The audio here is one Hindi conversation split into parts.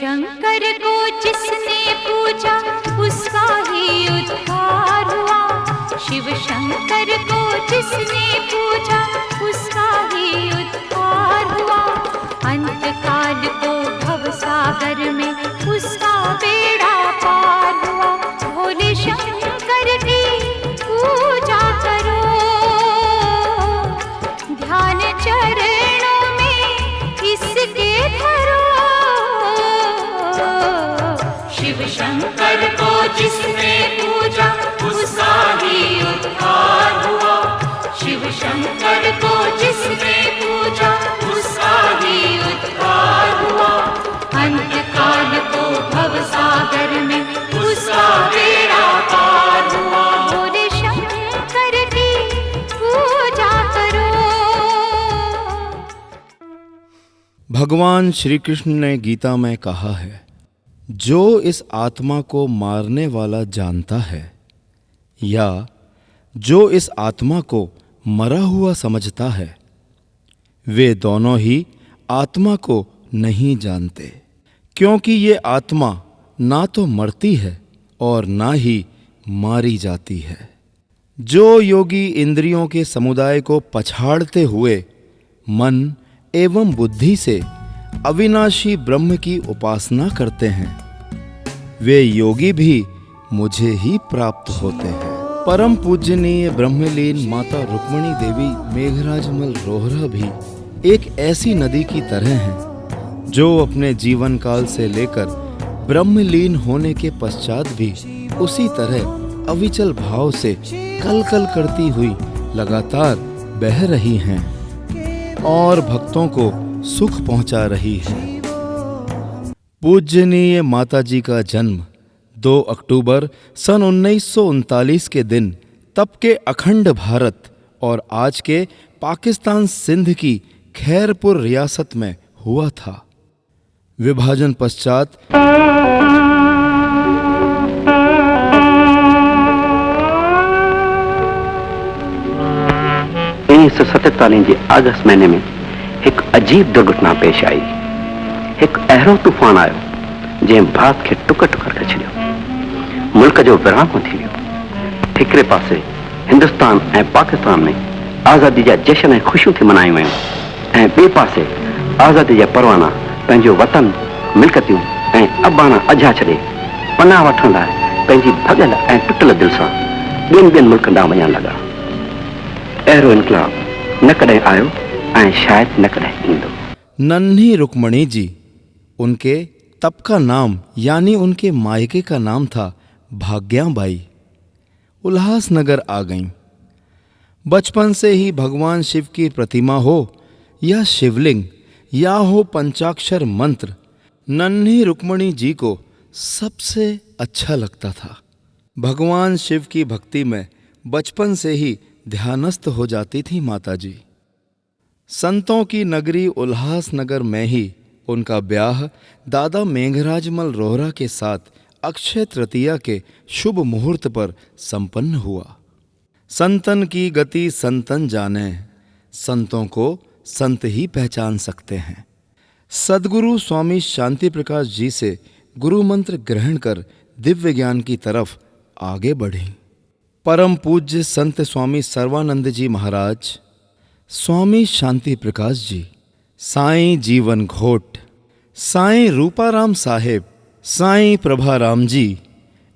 शंकर को जिसने पूजा उसका ही उद्धार हुआ। शिव शंकर को जिसने पूजा उसका ही उद्धार हुआ। अंत काल को भवसागर में उसका बेड़ा पार हुआ। भोले शंकर की पूजा करो, ध्यान चरणों में इसके धरो। शिव शंकर को जिसने पूजा उसका ही उद्धार हुआ। शिव शंकर को जिसने पूजा उसका ही उद्धार हुआ। अंत काल को भवसागर में उसका बेड़ा पार हुआ। भोले शंकर की पूजा करो। भगवान श्री कृष्ण ने गीता में कहा है, जो इस आत्मा को मारने वाला जानता है या जो इस आत्मा को मरा हुआ समझता है, वे दोनों ही आत्मा को नहीं जानते, क्योंकि ये आत्मा ना तो मरती है और ना ही मारी जाती है। जो योगी इंद्रियों के समुदाय को पछाड़ते हुए मन एवं बुद्धि से अविनाशी ब्रह्म की उपासना करते हैं, वे योगी भी मुझे ही प्राप्त होते हैं। परम पूजनीय ब्रह्मलीन माता रुक्मिणी देवी मेघराजमल रोहरा भी एक ऐसी नदी की तरह हैं, जो अपने जीवन काल से लेकर ब्रह्मलीन होने के पश्चात भी उसी तरह अविचल भाव से कल कल करती हुई लगातार बह रही हैं और भक्तों को सुख पहुंचा रही है। पूजनीय माताजी का जन्म 2 अक्टूबर सन 1939 के दिन तब के अखंड भारत और आज के पाकिस्तान सिंध की खैरपुर रियासत में हुआ था। विभाजन पश्चात 1947 जे अगस्त महीने में एक अजीब दुर्घटना पेश आई। एक अहिड़ो तूफ़ान आयो जंहिं भारत खे टुक टुक करे छॾियो। मुल्क जो विरांगो थी वियो। हिकिड़े पासे हिंदुस्तान ऐं पाकिस्तान में आज़ादी जा जश्न ऐं ख़ुशियूं थी मनायूं वयूं ऐं ॿिए पासे आज़ादी जा परवाना पंहिंजो वतन मिल्कतियूं ऐं अबाना अझा छॾे पनाह वठण लाइ पंहिंजी भॻल ऐं टुटल दिलि सां ॿियनि मुल्कनि ॾांहुं वञण लॻा। अहिड़ो इनकलाब न कॾहिं आयो ऐं शायदि न कॾहिं ईंदो। नन्ही रुक्मणी जी, उनके तब का नाम यानी उनके मायके का नाम था भाग्याबाई, उल्लासनगर आ गईं। बचपन से ही भगवान शिव की प्रतिमा हो या शिवलिंग या हो पंचाक्षर मंत्र, नन्ही रुक्मणी जी को सबसे अच्छा लगता था। भगवान शिव की भक्ति में बचपन से ही ध्यानस्थ हो जाती थी माताजी। संतों की नगरी उल्लासनगर में ही उनका ब्याह दादा मेघराजमल रोहरा के साथ अक्षय तृतीया के शुभ मुहूर्त पर संपन्न हुआ। संतन की गति संतन जाने, संतों को संत ही पहचान सकते हैं। सद्गुरु स्वामी शांति प्रकाश जी से गुरु मंत्र ग्रहण कर दिव्य ज्ञान की तरफ आगे बढ़ी। परम पूज्य संत स्वामी सर्वानंद जी महाराज, स्वामी शांति प्रकाश जी, साईं जीवन घोट, साईं रूपाराम साहेब, साईं प्रभाराम जी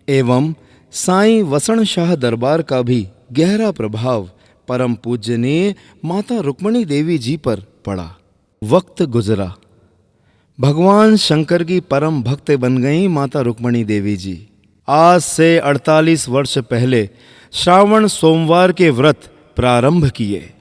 एवं साईं वसण शाह दरबार का भी गहरा प्रभाव परम पूजनीय माता रुक्मिणी देवी जी पर पड़ा। वक्त गुजरा, भगवान शंकर की परम भक्त बन गई माता रुक्मिणी देवी जी। आज से 48 वर्ष पहले श्रावण सोमवार के व्रत प्रारंभ किए।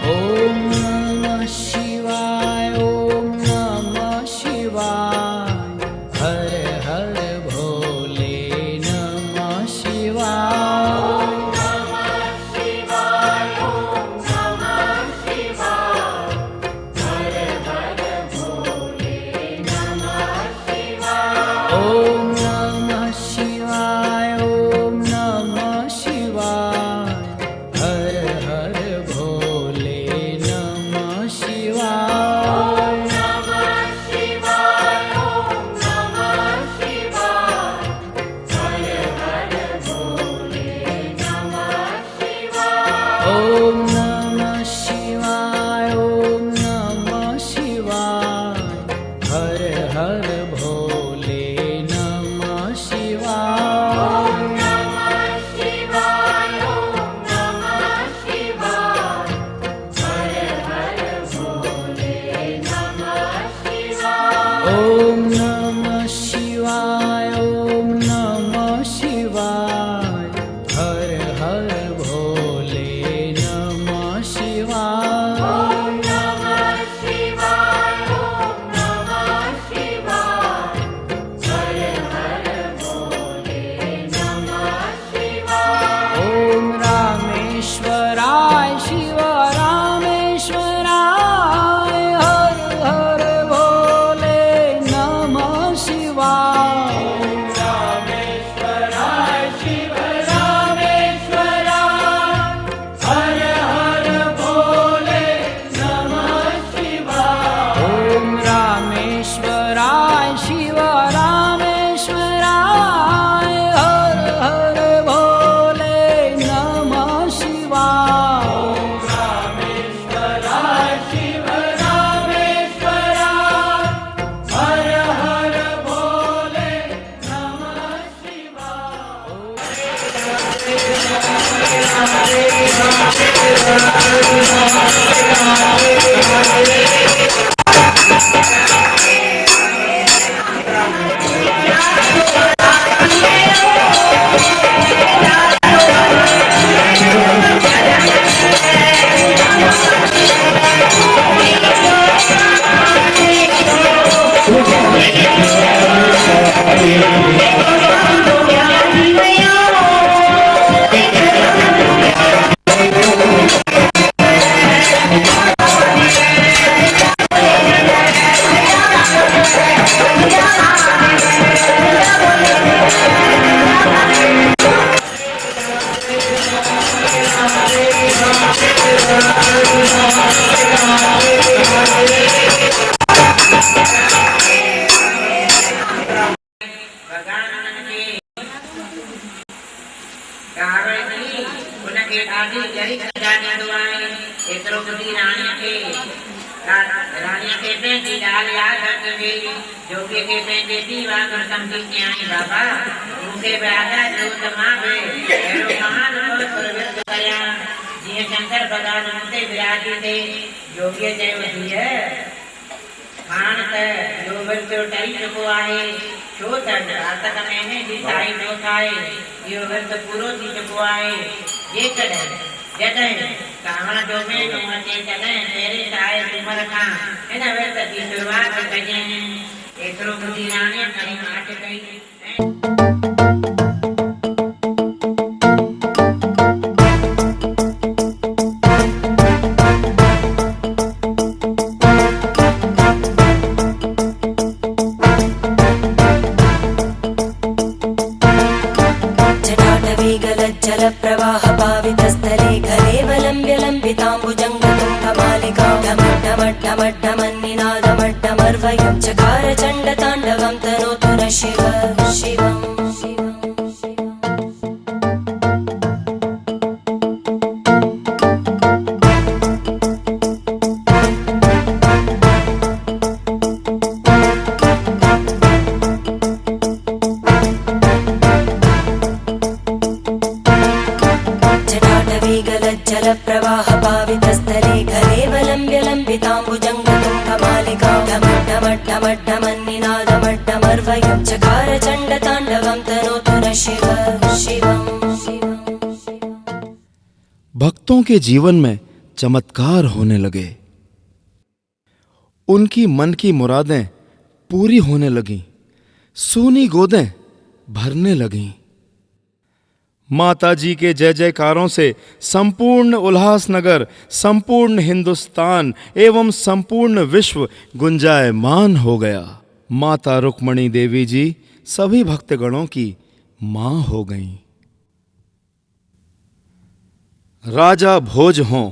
Om Namah Shivaya. द्रौपदी रानिया के बेटी डाल याद रखबे जोगे के बेटे दीवा कर समझी न्याय बाबा उनके बेटा जो तमावे एरो महान और प्रवृत्त कया जिये शंकर भगवान उनसे विराजी थे योग्य देवती है खान ते जो बच्चो टाई को आए छो तक रात मैंने दिसाई नो खाए यो वर्त पूरो थी को आए ये करे जतन कावण जो में नो मचे चले तेरे साए तुमर खां एना वर्त की शुरुआत कजे एकरो बुद्धि रानी करी माट गई प्रवाह पावितस्थले घरेवलम्ब्य लम्बिताम्बुजङ्गतुङ्गमालिकां ढमड्ढमड्ढमन्निनादमड्ढमर्वयं चकार चण्डताण्डवं तनोतु नः शिव शिवम् प्रवाह पावितस्थले घरेवलम्ब्य लम्बिताम्बुजङ्गतुङ्गमालिकां ढमड्ढमड्ढमन्निनादमड्ढमर्वयं चकार चण्डताण्डवं तनोतु नः शिव शिवम् भक्तों के जीवन में चमत्कार होने लगे। उनकी मन की मुरादें पूरी होने लगीं, सूनी गोदें भरने लगीं। माता जी के जय जयकारों से संपूर्ण उल्लासनगर, संपूर्ण हिंदुस्तान एवं संपूर्ण विश्व गुंजायमान हो गया। माता रुक्मणी देवी जी सभी भक्तगणों की मां हो गईं। राजा भोज हों,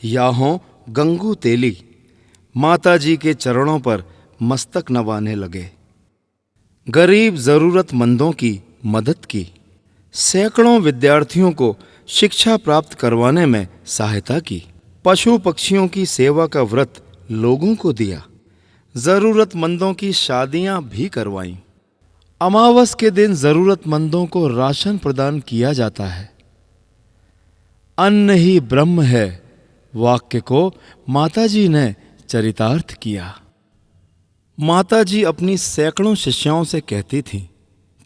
या हों गंगू तेली माता जी के चरणों पर मस्तक नवाने लगे। गरीब जरूरतमंदों की मदद की, सैकड़ों विद्यार्थियों को शिक्षा प्राप्त करवाने में सहायता की, पशु पक्षियों की सेवा का व्रत लोगों को दिया, जरूरतमंदों की शादियां भी करवाईं। अमावस के दिन जरूरतमंदों को राशन प्रदान किया जाता है। अन्न ही ब्रह्म है वाक्य को माताजी ने चरितार्थ किया। माताजी अपनी सैकड़ों शिष्याओं से कहती थीं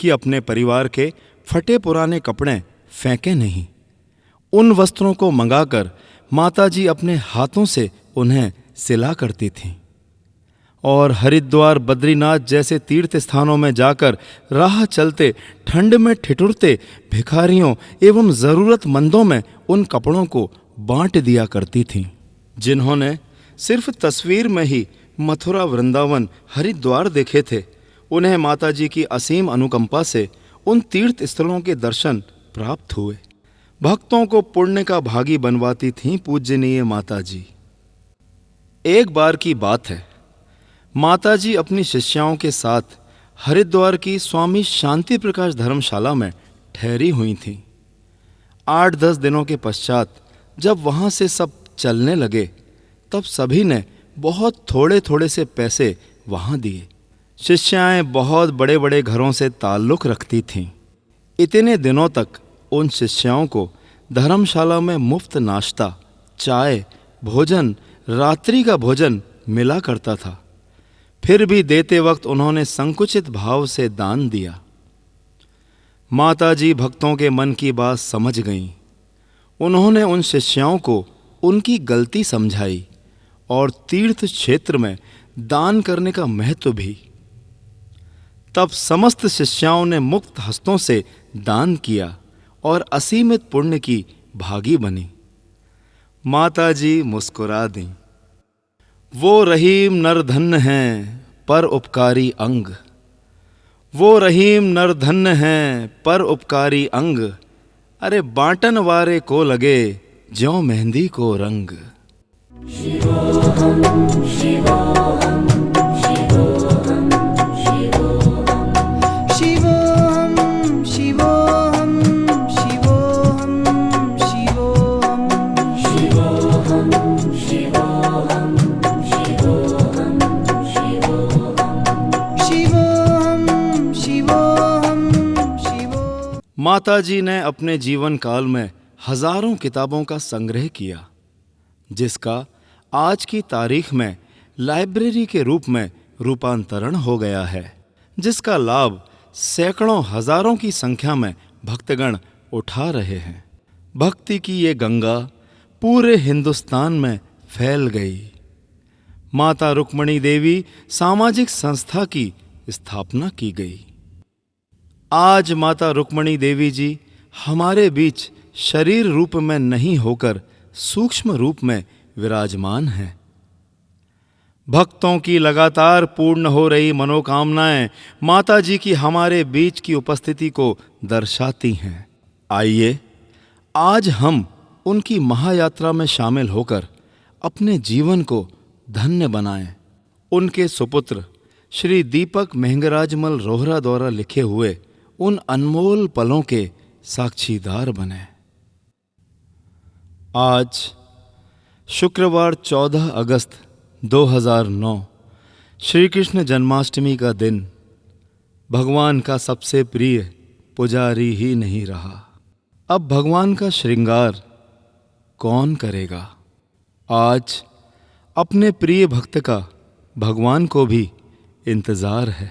कि अपने परिवार के फटे पुराने कपड़े फेंके नहीं। उन वस्त्रों को मंगाकर माताजी अपने हाथों से उन्हें सिला करती थीं और हरिद्वार, बद्रीनाथ जैसे तीर्थ स्थानों में जाकर राह चलते ठंड में ठिठुरते भिखारियों एवं जरूरतमंदों में उन कपड़ों को बांट दिया करती थीं। जिन्होंने सिर्फ तस्वीर में ही मथुरा, वृंदावन, हरिद्वार देखे थे, उन्हें माताजी की असीम अनुकंपा से उन तीर्थ स्थलों के दर्शन प्राप्त हुए। भक्तों को पुण्य का भागी बनवाती थीं पूजनीय माताजी। एक बार की बात है, माताजी अपनी शिष्याओं के साथ हरिद्वार की स्वामी शांति प्रकाश धर्मशाला में ठहरी हुई थीं। 8-10 दिनों के पश्चात जब वहां से सब चलने लगे तब सभी ने बहुत थोड़े थोड़े से पैसे वहां दिए। शिष्याएं बहुत बड़े बड़े घरों से ताल्लुक़ रखती थीं। इतने दिनों तक उन शिष्याओं को धर्मशाला में मुफ्त नाश्ता, चाय, भोजन, रात्रि का भोजन मिला करता था। फिर भी देते वक्त उन्होंने संकुचित भाव से दान दिया। माताजी भक्तों के मन की बात समझ गईं। उन्होंने उन शिष्याओं को उनकी गलती समझाई और तीर्थ क्षेत्र में दान करने का महत्व भी। तब समस्त शिष्याओं ने मुक्त हस्तों से दान किया और असीमित पुण्य की भागी बनी। माताजी मुस्कुरा दी। वो रहीम नरधन्य हैं पर उपकारी अंग, वो रहीम नरधन्य हैं पर उपकारी अंग, अरे बांटन वारे को लगे ज्यों मेहंदी को रंग। माताजी ने अपने जीवन काल में हजारों किताबों का संग्रह किया, जिसका आज की तारीख में लाइब्रेरी के रूप में रूपांतरण हो गया है, जिसका लाभ सैकड़ों हजारों की संख्या में भक्तगण उठा रहे हैं। भक्ति की ये गंगा पूरे हिंदुस्तान में फैल गई। माता रुक्मणी देवी सामाजिक संस्था की स्थापना की गई। आज माता रुक्मणी देवी जी हमारे बीच शरीर रूप में नहीं होकर सूक्ष्म रूप में विराजमान हैं। भक्तों की लगातार पूर्ण हो रही मनोकामनाएं माता जी की हमारे बीच की उपस्थिति को दर्शाती हैं। आइए आज हम उनकी महायात्रा में शामिल होकर अपने जीवन को धन्य बनाएं। उनके सुपुत्र श्री दीपक मेहंगराजमल रोहरा द्वारा लिखे हुए उन अनमोल पलों के साक्षीदार बने। आज शुक्रवार 14 अगस्त 2009 श्री कृष्ण जन्माष्टमी का दिन भगवान का सबसे प्रिय पुजारी ही नहीं रहा। अब भगवान का श्रृंगार कौन करेगा? आज अपने प्रिय भक्त का भगवान को भी इंतजार है,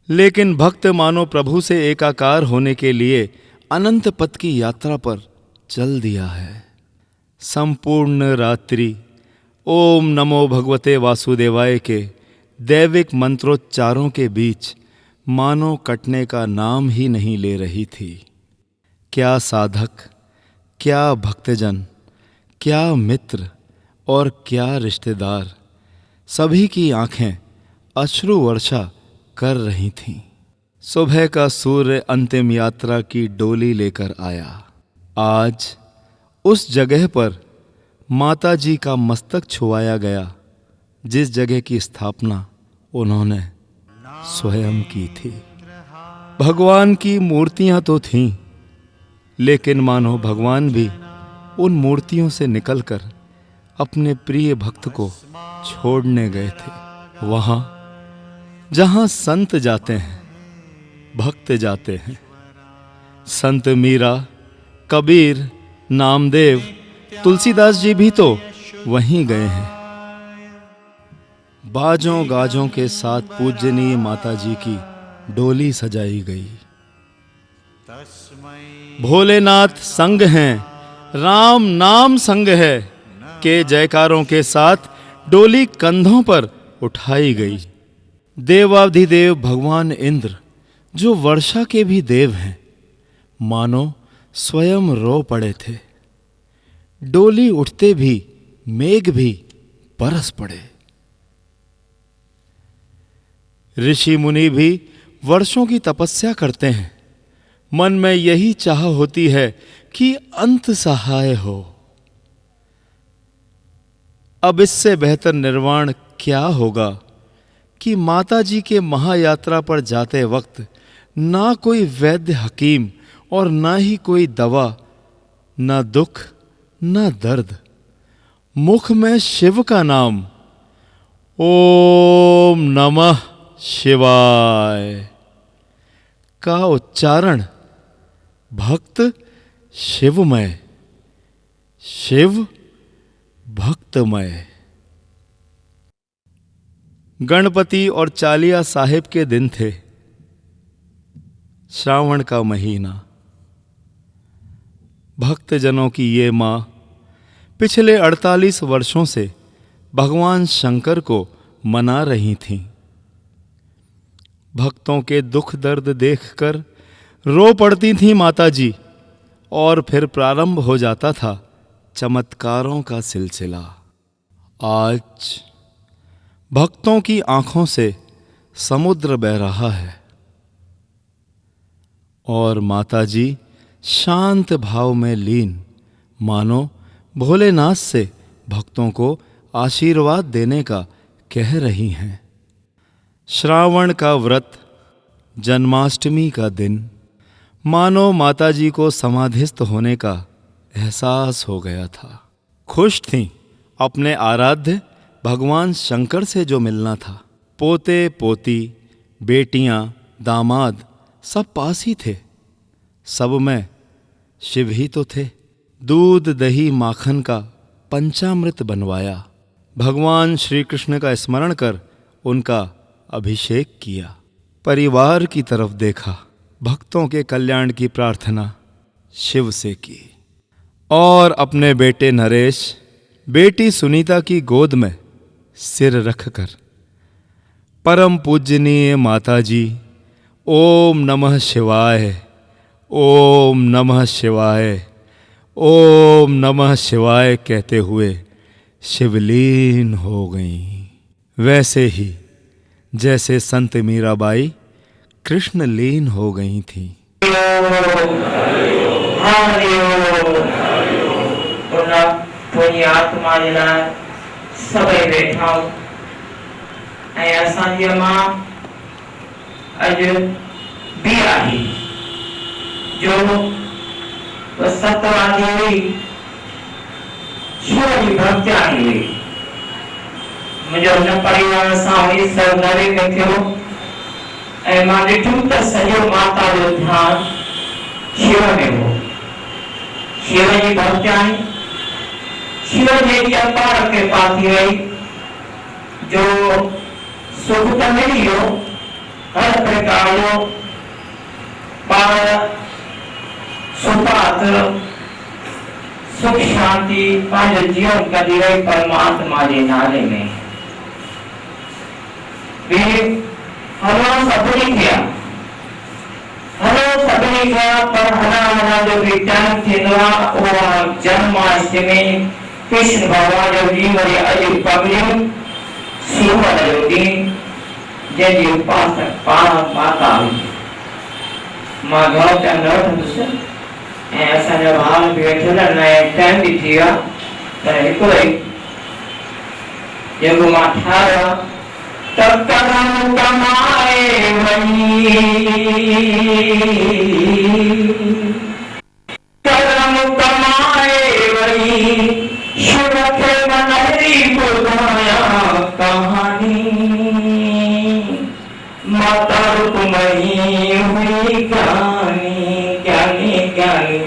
लेकिन भक्त मानो प्रभु से एकाकार होने के लिए अनंत पथ की यात्रा पर चल दिया है। संपूर्ण रात्रि ओम नमो भगवते वासुदेवाय के दैविक मंत्रोच्चारों के बीच मानो कटने का नाम ही नहीं ले रही थी। क्या साधक, क्या भक्तजन, क्या मित्र और क्या रिश्तेदार, सभी की आंखें अश्रु वर्षा कर रही थीं। सुबह का सूर्य अंतिम यात्रा की डोली लेकर आया। आज उस जगह पर माता जी का मस्तक छुआया गया जिस जगह की स्थापना उन्होंने स्वयं की थी। भगवान की मूर्तियां तो थीं, लेकिन मानो भगवान भी उन मूर्तियों से निकलकर अपने प्रिय भक्त को छोड़ने गए थे। वहां जहां संत जाते हैं, भक्त जाते हैं। संत मीरा, कबीर, नामदेव, तुलसीदास जी भी तो वहीं गए हैं। बाजों गाजों के साथ पूजनीय माता जी की डोली सजाई गई। भोलेनाथ संग हैं, राम नाम संग है के जयकारों के साथ डोली कंधों पर उठाई गई। देवाधिदेव भगवान इंद्र, जो वर्षा के भी देव हैं, मानो स्वयं रो पड़े थे। डोली उठते भी मेघ भी बरस पड़े। ऋषि मुनि भी वर्षों की तपस्या करते हैं। मन में यही चाह होती है कि अंत सहाय हो। अब इससे बेहतर निर्वाण क्या होगा कि माताजी के महायात्रा पर जाते वक्त ना कोई वैद्य हकीम और ना ही कोई दवा, ना दुख ना दर्द, मुख में शिव का नाम ओम नमः शिवाय का उच्चारण, भक्त शिवमय, शिव भक्तमय। गणपति और चालिया साहिब के दिन थे। श्रावण का महीना। भक्तजनों की ये माँ पिछले 48 वर्षों से भगवान शंकर को मना रही थीं। भक्तों के दुख दर्द देखकर रो पड़ती थीं माताजी, और फिर प्रारंभ हो जाता था चमत्कारों का सिलसिला। आज भक्तों की आंखों से समुद्र बह रहा है और माताजी शांत भाव में लीन, मानो भोलेनाथ से भक्तों को आशीर्वाद देने का कह रही हैं। श्रावण का व्रत, जन्माष्टमी का दिन, मानो माताजी को समाधिस्थ होने का एहसास हो गया था। खुश थीं अपने आराध्य भगवान शंकर से जो मिलना था। पोते पोती, बेटियां, दामाद सब पास ही थे। सब में शिव ही तो थे। दूध दही माखन का पंचामृत बनवाया। भगवान श्री कृष्ण का स्मरण कर उनका अभिषेक किया। परिवार की तरफ देखा, भक्तों के कल्याण की प्रार्थना शिव से की, और अपने बेटे नरेश, बेटी सुनीता की गोद में सिर रखकर परम पूजनीय माताजी ओम नमः शिवाय, ओम नमः शिवाय, ओम नमः शिवाय कहते हुए शिवलीन हो गईं। वैसे ही जैसे संत मीराबाई कृष्ण लीन हो गई थीं। आत्मा सबे बैठा असांजी मां अज बी आई जो सतवादी हुई, शिव जी भक्ति आई हुई। मुझे उन परिवार सां हुई सरदारी में थियो ऐं मां ॾिठो त सॼो माता जो ध्यानु शिव में हो। शिव जी भक्ति आई, शिव जी अपार कृपा थी वई जो सुख तो मिली हो, हर प्रकार जो पार सुपात्र सुख शांति पंहिंजो जीवन कढी वई परमात्मा जे नाले में। हलो सभिनी थिया, हलो सभिनी थिया, पर हला जो भी टाइम थींदो आहे उहो जन्माष्टमी कृष्ण भगवान जो ॾींहुं वरी अॼु पगड़ियूं सूमर जो ॾींहुं जंहिंजी उपासक पाण माता हुई। मां घणो टाइम न वठंदुसि ऐं असांजा हाल बि वेठल ऐं टाइम बि थी वियो आहे, पर हिकिड़ो ई जेको मां ठाहियो आहे त करम कमाए वञी, करम कमाए वञी, शिव खे मनहरी ॿुधाया कहानी। माता रुक्मणी हुई ज्ञानी, ज्ञानी ज्ञानी,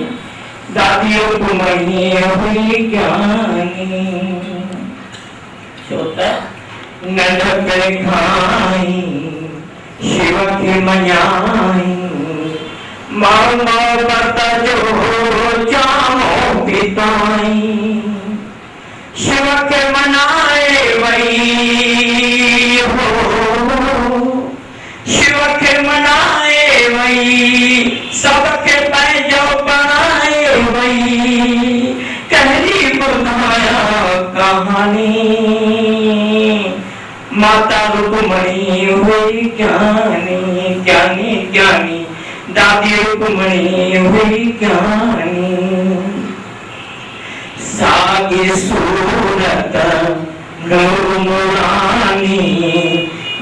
दादी रुक्मणी हुई ज्ञानी। छो त नंढपण खां शिव खे मञाई, मां मोहबत जो जामो पिताई। शिव के मनाए वही हो, शिव के मनाए वही, सबके पंहिंजो बनाए वही, कहरी ॿुधाया कहानी। माता रुक्मणी हुई ज्ञानी, ज्ञानी ज्ञानी, दादी रुक्मणी हुई ज्ञानी। सागी सूरत नूर मुरानी,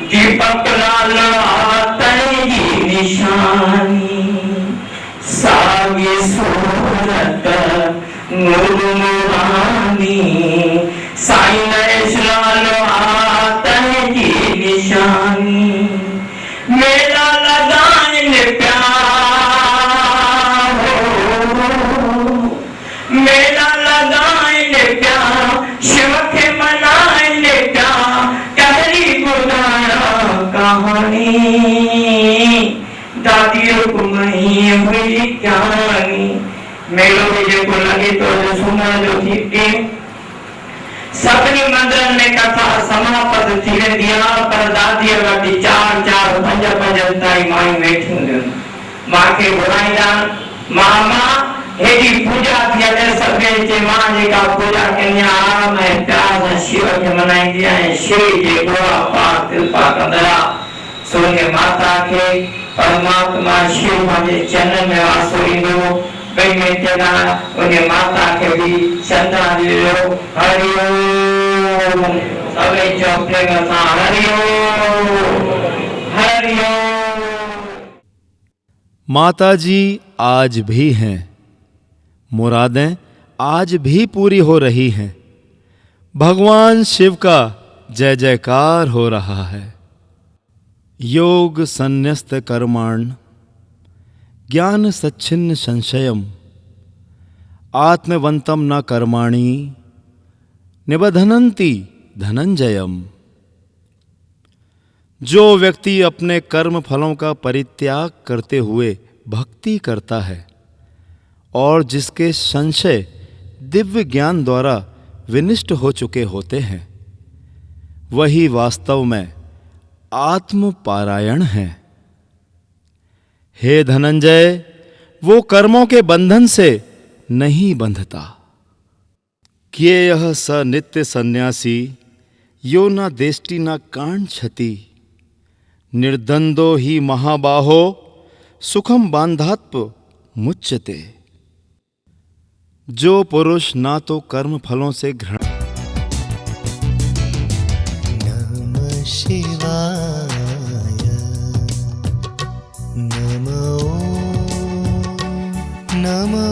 दिव्य दीपक लाला तन की निशानी सागे सूरत मुरमुरानी साईं नरेश लाला तन की निशानी मेला लगाने प्यार मेला लगाने प्यार शिव के मनाने प्यार कहरी बुलाया कहानी दादी रुकमई हुई कहानी मेलो में जो को लगे तो जो सुना जो थी सभी मंदिर में कथा समाप्त थी दिया पर दादी वटी 4-4-5 ताई माई बैठी हुई मां के बुलाईदा मामा हेडी पूजा थी अने सभे जे मां जे का पूजा कन्या आराम है प्यार से शिव के मनाई दिया है शिव जे गोवा पाक कृपा कंदरा सोने माता के परमात्मा शिव माजे चरण में वासो इंदो बई में तेना उन्हें माता के भी श्रद्धांजलि लो हरि ओम सभी चौपड़े का सा हरि ओम हरि ओम। माता जी आज भी हैं, मुरादें आज भी पूरी हो रही हैं, भगवान शिव का जय जयकार हो रहा है। योग संन्यस्त कर्माण ज्ञान सच्छिन्न संशयम आत्मवंतम न कर्माणि निबधनन्ति धनंजयम। जो व्यक्ति अपने कर्म फलों का परित्याग करते हुए भक्ति करता है और जिसके संशय दिव्य ज्ञान द्वारा विनिष्ट हो चुके होते हैं, वही वास्तव में आत्मपारायण है। हे धनंजय, वो कर्मों के बंधन से नहीं बंधता। किए यह स नित्य सन्यासी यो न देष्टि न कांड क्षति निर्दंदो ही महाबाहो सुखम बांधात्म मुच्यते। जो पुरुष ना तो कर्म फलों से घृणा नमः शिवाय नमो नमो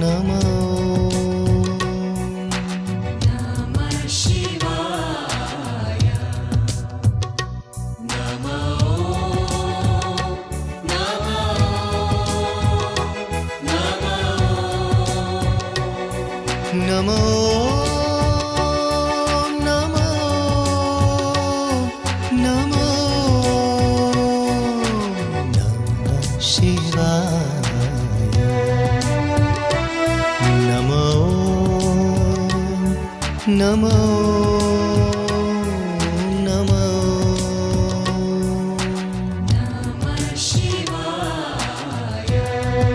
नमो नमः शिवाय नमो नमो नमो नमो नमो नमो नमः शिवाय नमो नमो नमो नमः शिवाय नमो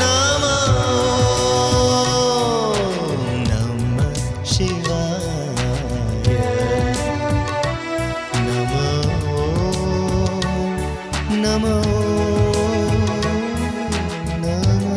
नमो नमो नमः शिवाय नमो नमो नमो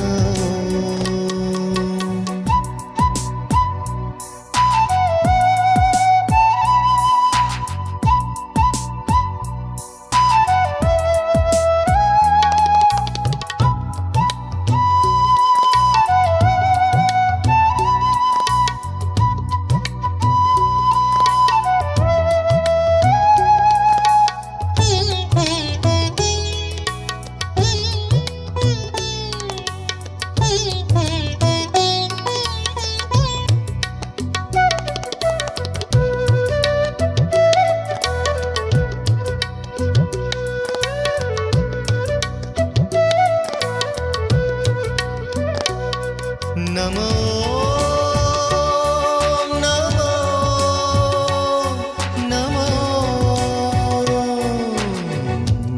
नमो नमो नमो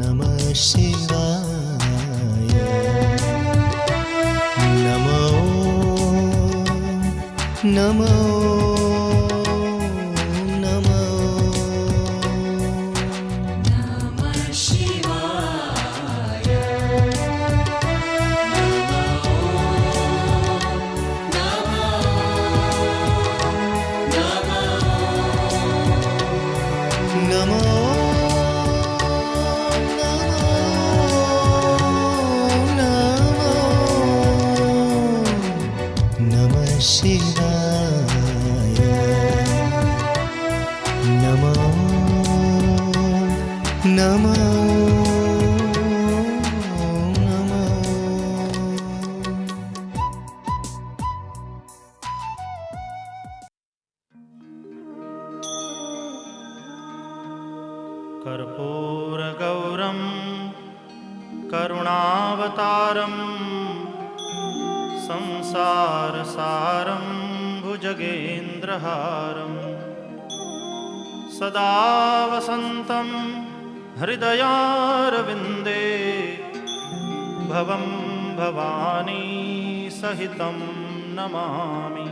नमः शिवाय नमो नमो नमो कर्पूरगौरं करुणावतारं संसारसारं भुजगेन्द्रहारं सदा वसन्तं हृदयारविन्दे भवं भवानी सहितं नमामि।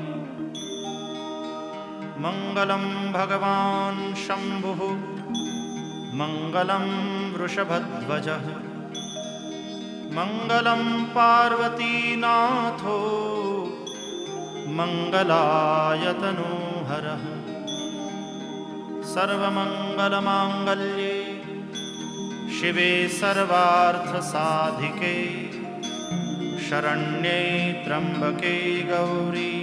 मङ्गलं भगवान् शम्भुः मङ्गलं वृषभध्वजः मङ्गलं पार्वतीनाथो मङ्गलायतनोहरः सर्वमङ्गलमाङ्गल्ये शिवे सर्वार्थसाधिके शरण्ये त्र्यम्बके गौरी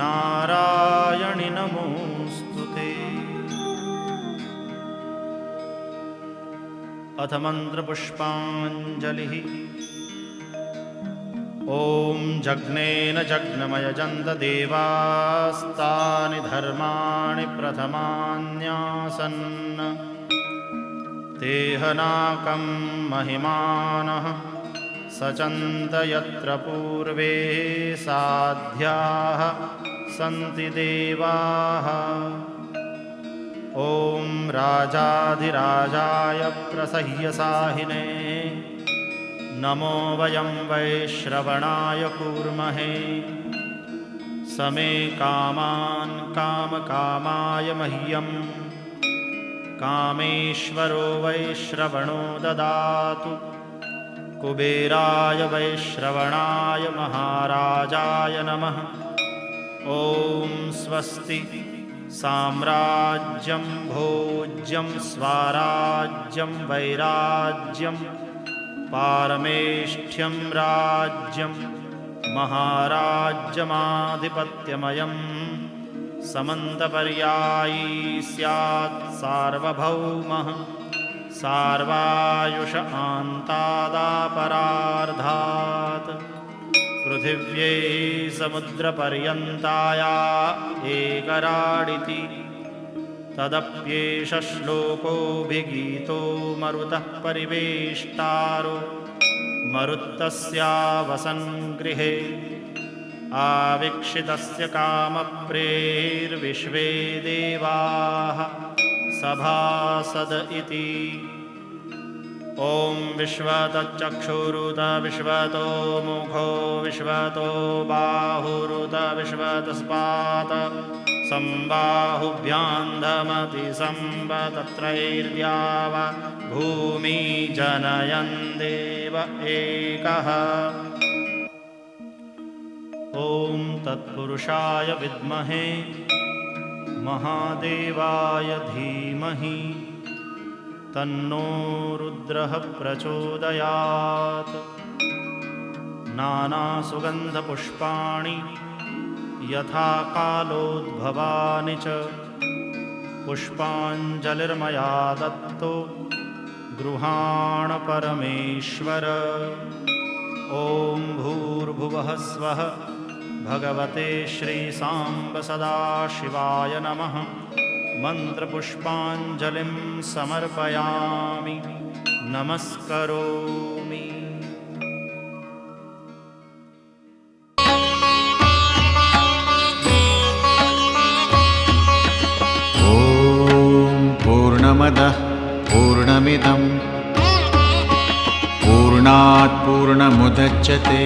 नारायणि नमोऽस्तुते। अथ मन्त्रपुष्पाञ्जलिः। ॐ जग्नेन जग्नमयजन्त देवास्तानि धर्माणि प्रथमान्यासन् तेहनाकं महिमानः सचन्त यत्र पूर्वे साध्याः सन्ति देवाः। ॐ राजाधिराजाय प्रसह्यसाहिने नमो वयं वैश्रवणाय कूर्महे समे कामान् कामकामाय मह्यं कामेश्वरो वैश्रवणो ददातु। कुबेराय वैश्रवणाय महाराजाय नमः। ॐ स्वस्ति साम्राज्यं भोज्यं स्वराज्यं वैराज्यं पारमेष्ठ्यं राज्यं महाराज्यमाधिपत्यमयं समन्तपर्यायी स्यात् सार्वभौमः सार्वायुष आन्तादापरार्धात्। पृथिव्यै समुद्रपर्यन्ताया एकराडिति तदप्येष श्लोकोऽभिगीतो मरुतः परिवेष्टारो मरुत्तस्यावसङ्गृहे आवीक्षितस्य कामप्रेर्विश्वे देवाः सभासद इति। ॐ विश्वतश्चक्षुरुत विश्वतो मुखो विश्वतो बाहुरुत विश्वतस्पात संबाहुभ्यां धमति संवतत्रैर्द्याव भूमि जनयन् देव एकः। ॐ तत्पुरुषाय विद्महे महादेवाय धीमहि तन्नो रुद्रः प्रचोदयात्। नानासुगन्धपुष्पाणि यथा कालोद्भवानि च पुष्पाञ्जलिर्मया दत्तो गृहाण परमेश्वर। ॐ भूर्भुवः स्वः भगवते श्रीसाम्ब सदाशिवाय नमः। मन्त्रपुष्पाञ्जलिं समर्पयामि नमस्करोमि। ॐ पूर्णमदः पूर्णमिदं पूर्णात् पूर्णमुदच्यते